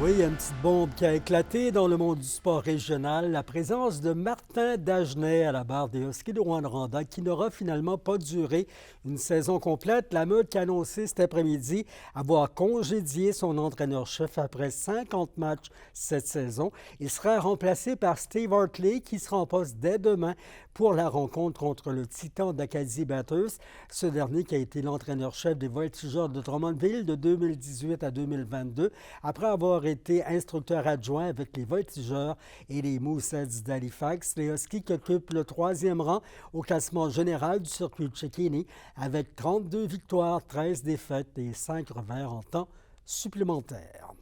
Oui, il y a une petite bombe qui a éclaté dans le monde du sport régional. La présence de Martin Dagenet à la barre des Huskies de Rouyn-Noranda qui n'aura finalement pas duré une saison complète. La Meute qui a annoncé cet après-midi avoir congédié son entraîneur-chef après 50 matchs cette saison. Il sera remplacé par Steve Hartley qui sera en poste dès demain pour la rencontre contre le Titan d'Acadie Bathurst. Ce dernier qui a été l'entraîneur-chef des Voltigeurs de Drummondville de 2018 à 2022 après avoir été instructeur adjoint avec les Voltigeurs et les Mooseheads d'Halifax. Les Huskies qui occupent le 3e rang au classement général du circuit Cecchini avec 32 victoires, 13 défaites et 5 revers en temps supplémentaire.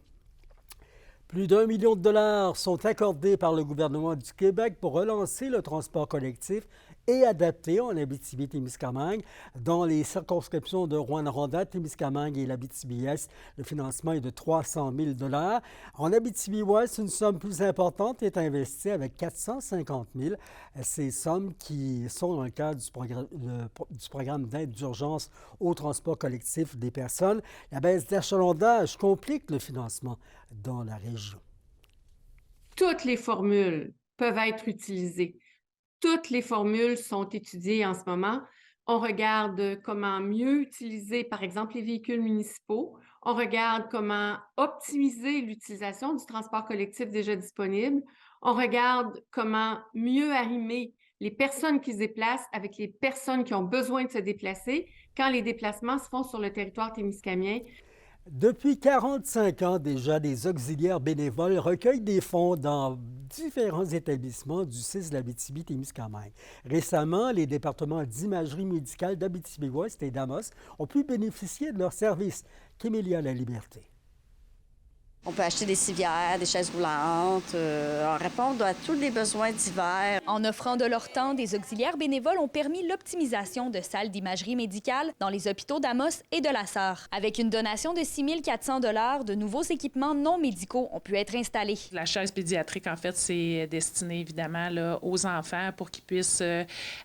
Plus d'1 million de dollars sont accordés par le gouvernement du Québec pour relancer le transport collectif et adapté en Abitibi-Témiscamingue. Dans les circonscriptions de Rouyn-Noranda, Témiscamingue et l'Abitibi-Est, le financement est de 300 000 dollars. En Abitibi-Ouest, une somme plus importante est investie avec 450 000. Ces sommes qui sont dans le cadre du programme d'aide d'urgence au transport collectif des personnes. La baisse d'achalandage complique le financement dans la région. Toutes les formules peuvent être utilisées. Toutes les formules sont étudiées en ce moment. On regarde comment mieux utiliser, par exemple, les véhicules municipaux. On regarde comment optimiser l'utilisation du transport collectif déjà disponible. On regarde comment mieux arrimer les personnes qui se déplacent avec les personnes qui ont besoin de se déplacer quand les déplacements se font sur le territoire témiscamien. Depuis 45 ans déjà, des auxiliaires bénévoles recueillent des fonds dans différents établissements du CIS de l'Abitibi-Témiscamingue. Récemment, les départements d'imagerie médicale d'Abitibi-Ouest et d'Amos ont pu bénéficier de leurs services. Kémélia La Liberté. On peut acheter des civières, des chaises roulantes, en répondre à tous les besoins d'hiver. En offrant de leur temps, des auxiliaires bénévoles ont permis l'optimisation de salles d'imagerie médicale dans les hôpitaux d'Amos et de La Sarre. Avec une donation de 6 400 $, de nouveaux équipements non médicaux ont pu être installés. La chaise pédiatrique, en fait, c'est destiné évidemment là, aux enfants pour qu'ils puissent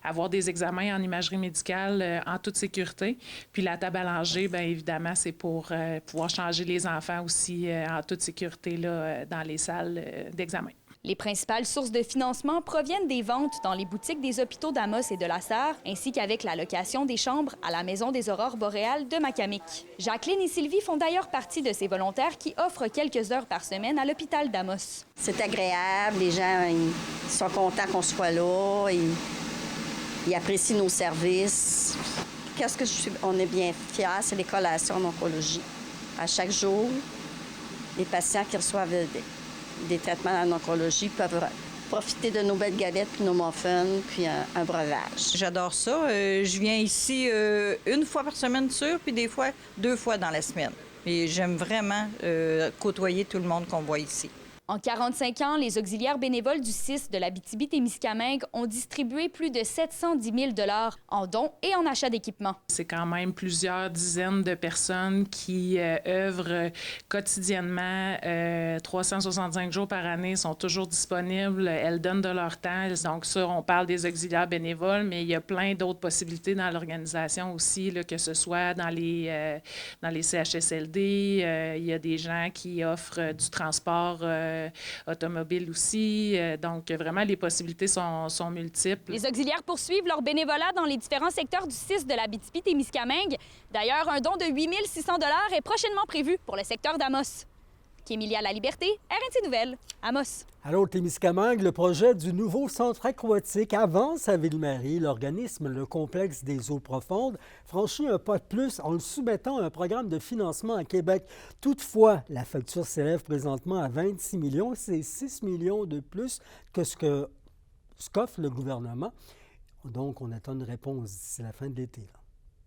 avoir des examens en imagerie médicale en toute sécurité. Puis la table à langer, bien évidemment, c'est pour pouvoir changer les enfants aussi en toute sécurité là, dans les salles d'examen. Les principales sources de financement proviennent des ventes dans les boutiques des hôpitaux d'Amos et de La Sarre, ainsi qu'avec la location des chambres à la Maison des Aurores boréales de Macamic. Jacqueline et Sylvie font d'ailleurs partie de ces volontaires qui offrent quelques heures par semaine à l'hôpital d'Amos. C'est agréable, les gens ils sont contents qu'on soit là, ils apprécient nos services. On est bien fiers, c'est les collations en oncologie. À chaque jour, les patients qui reçoivent des traitements en oncologie peuvent profiter de nos belles galettes, puis nos muffins, puis un breuvage. J'adore ça. Je viens ici une fois par semaine sûr, puis des fois 2 fois dans la semaine. Et j'aime vraiment côtoyer tout le monde qu'on voit ici. En 45 ans, les auxiliaires bénévoles du CIS de l'Abitibi-Témiscamingue ont distribué plus de 710 000 $ en dons et en achats d'équipements. C'est quand même plusieurs dizaines de personnes qui œuvrent quotidiennement, 365 jours par année, sont toujours disponibles. Elles donnent de leur temps. Donc ça, on parle des auxiliaires bénévoles, mais il y a plein d'autres possibilités dans l'organisation aussi, là, que ce soit dans les CHSLD. Il y a des gens qui offrent du transport automobile aussi. Donc, vraiment, les possibilités sont multiples. Les auxiliaires poursuivent leur bénévolat dans les différents secteurs du CIS de l'Abitibi-Témiscamingue. D'ailleurs, un don de 8 600 $ est prochainement prévu pour le secteur d'Amos. Kémélia La Liberté, RNC Nouvelles, Amos. Alors, Témiscamingue, le projet du nouveau centre aquatique avance à Ville-Marie. L'organisme, le complexe des eaux profondes, franchit un pas de plus en le soumettant à un programme de financement à Québec. Toutefois, la facture s'élève présentement à 26 millions. C'est 6 millions de plus que ce qu'offre le gouvernement. Donc, on attend une réponse d'ici la fin de l'été.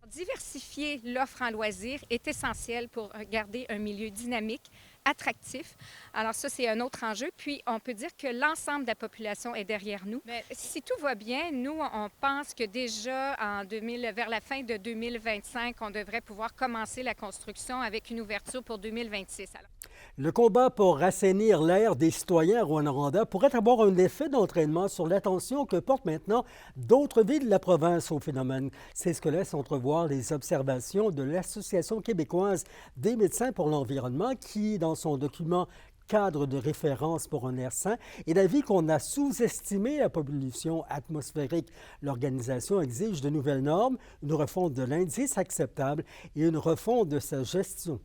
Diversifier l'offre en loisirs est essentiel pour garder un milieu dynamique, attractif. Alors ça, c'est un autre enjeu. Puis, on peut dire que l'ensemble de la population est derrière nous. Mais si tout va bien, nous, on pense que déjà vers la fin de 2025, on devrait pouvoir commencer la construction avec une ouverture pour 2026. Alors... Le combat pour assainir l'air des citoyens à Rouyn-Noranda pourrait avoir un effet d'entraînement sur l'attention que portent maintenant d'autres villes de la province au phénomène. C'est ce que laissent entrevoir les observations de l'Association québécoise des médecins pour l'environnement qui, dans son document cadre de référence pour un air sain est d'avis qu'on a sous-estimé la pollution atmosphérique. L'organisation exige de nouvelles normes, une refonte de l'indice acceptable et une refonte de sa gestion.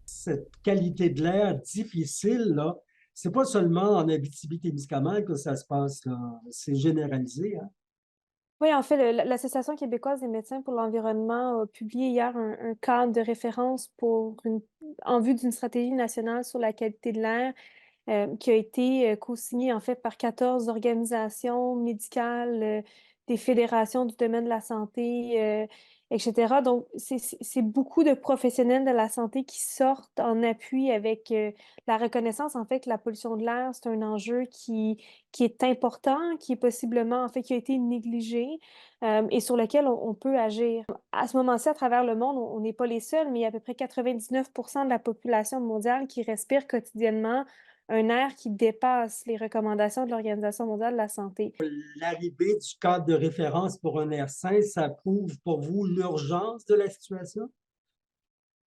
Cette qualité de l'air difficile, là, c'est pas seulement en Abitibi-Témiscamingue que ça se passe, là. C'est généralisé, hein? Oui, en fait, l'Association québécoise des médecins pour l'environnement a publié hier un cadre de référence en vue d'une stratégie nationale sur la qualité de l'air qui a été co-signé en fait par 14 organisations médicales, des fédérations du domaine de la santé, etc. Donc, c'est beaucoup de professionnels de la santé qui sortent en appui avec la reconnaissance, en fait, que la pollution de l'air, c'est un enjeu qui est important, qui est possiblement, en fait, qui a été négligé et sur lequel on peut agir. À ce moment-ci, à travers le monde, on n'est pas les seuls, mais il y a à peu près 99% de la population mondiale qui respire quotidiennement un air qui dépasse les recommandations de l'Organisation mondiale de la santé. L'arrivée du cadre de référence pour un air sain, ça prouve pour vous l'urgence de la situation?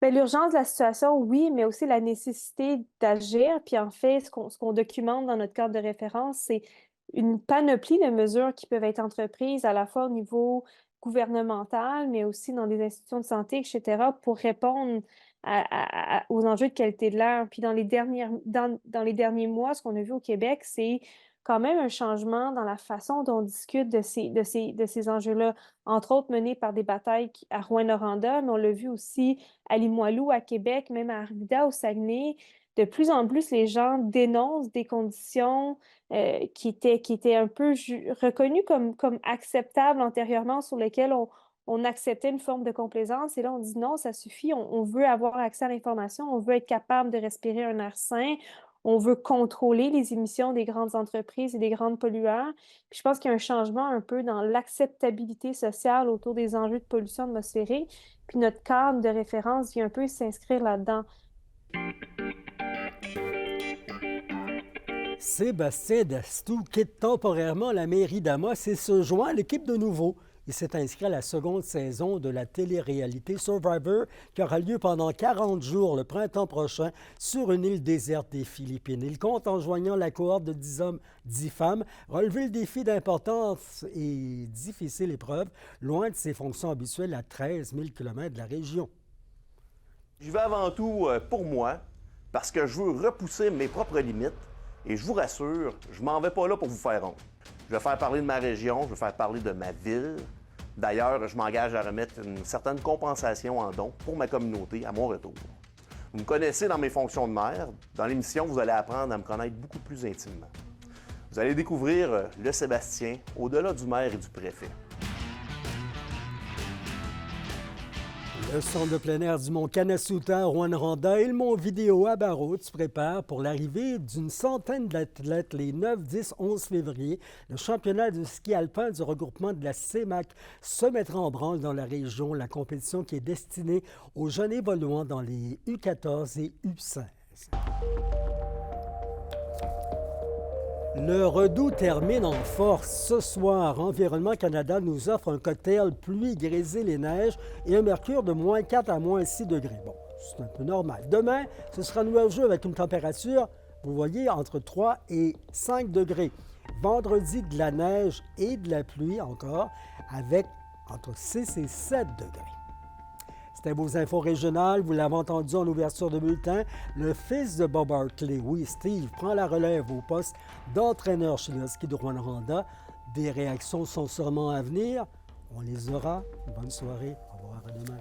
Bien, l'urgence de la situation, oui, mais aussi la nécessité d'agir. Puis en fait, ce qu'on documente dans notre cadre de référence, c'est une panoplie de mesures qui peuvent être entreprises à la fois au niveau gouvernemental, mais aussi dans des institutions de santé, etc., pour répondre aux enjeux de qualité de l'air. Puis dans les derniers mois, ce qu'on a vu au Québec, c'est quand même un changement dans la façon dont on discute de ces enjeux-là, entre autres menés par des batailles à Rouyn-Noranda, mais on l'a vu aussi à Limoilou, à Québec, même à Arvida, au Saguenay. De plus en plus, les gens dénoncent des conditions qui étaient un peu reconnues comme acceptables antérieurement, sur lesquelles on acceptait une forme de complaisance. Et là, on dit non, ça suffit, on veut avoir accès à l'information, on veut être capable de respirer un air sain, on veut contrôler les émissions des grandes entreprises et des grandes pollueurs. Puis je pense qu'il y a un changement un peu dans l'acceptabilité sociale autour des enjeux de pollution atmosphérique. Puis notre cadre de référence vient un peu s'inscrire là-dedans. Sébastien Dastou quitte temporairement la mairie d'Amos et se joint à l'équipe de Nouveau. Il s'est inscrit à la seconde saison de la télé-réalité Survivor qui aura lieu pendant 40 jours le printemps prochain sur une île déserte des Philippines. Il compte, en joignant la cohorte de 10 hommes, 10 femmes, relever le défi d'importante et difficile épreuve, loin de ses fonctions habituelles à 13 000 km de la région. J'y vais avant tout pour moi, parce que je veux repousser mes propres limites. Et je vous rassure, je m'en vais pas là pour vous faire honte. Je vais faire parler de ma région, je vais faire parler de ma ville. D'ailleurs, je m'engage à remettre une certaine compensation en don pour ma communauté à mon retour. Vous me connaissez dans mes fonctions de maire. Dans l'émission, vous allez apprendre à me connaître beaucoup plus intimement. Vous allez découvrir le Sébastien au-delà du maire et du préfet. Le centre de plein air du mont Kanasuta à Rouyn-Noranda et le mont Vidéo à Barrault se préparent pour l'arrivée d'une centaine d'athlètes les 9, 10, 11 février. Le championnat de ski alpin du regroupement de la CEMAC se mettra en branle dans la région. La compétition qui est destinée aux jeunes évoluant dans les U14 et U16. Le Redout termine en force ce soir. Environnement Canada nous offre un cocktail pluie, grésil et neige et un mercure de moins 4 à moins 6 degrés. Bon, c'est un peu normal. Demain, ce sera nuageux avec une température, vous voyez, entre 3 et 5 degrés. Vendredi, de la neige et de la pluie encore, avec entre 6 et 7 degrés. C'était vos infos régionales. Vous l'avez entendu en ouverture de bulletin. Le fils de Bob Hartley, oui, Steve, prend la relève au poste d'entraîneur chez le ski de Rouyn-Noranda. Des réactions sont sûrement à venir. On les aura. Bonne soirée. Au revoir à demain.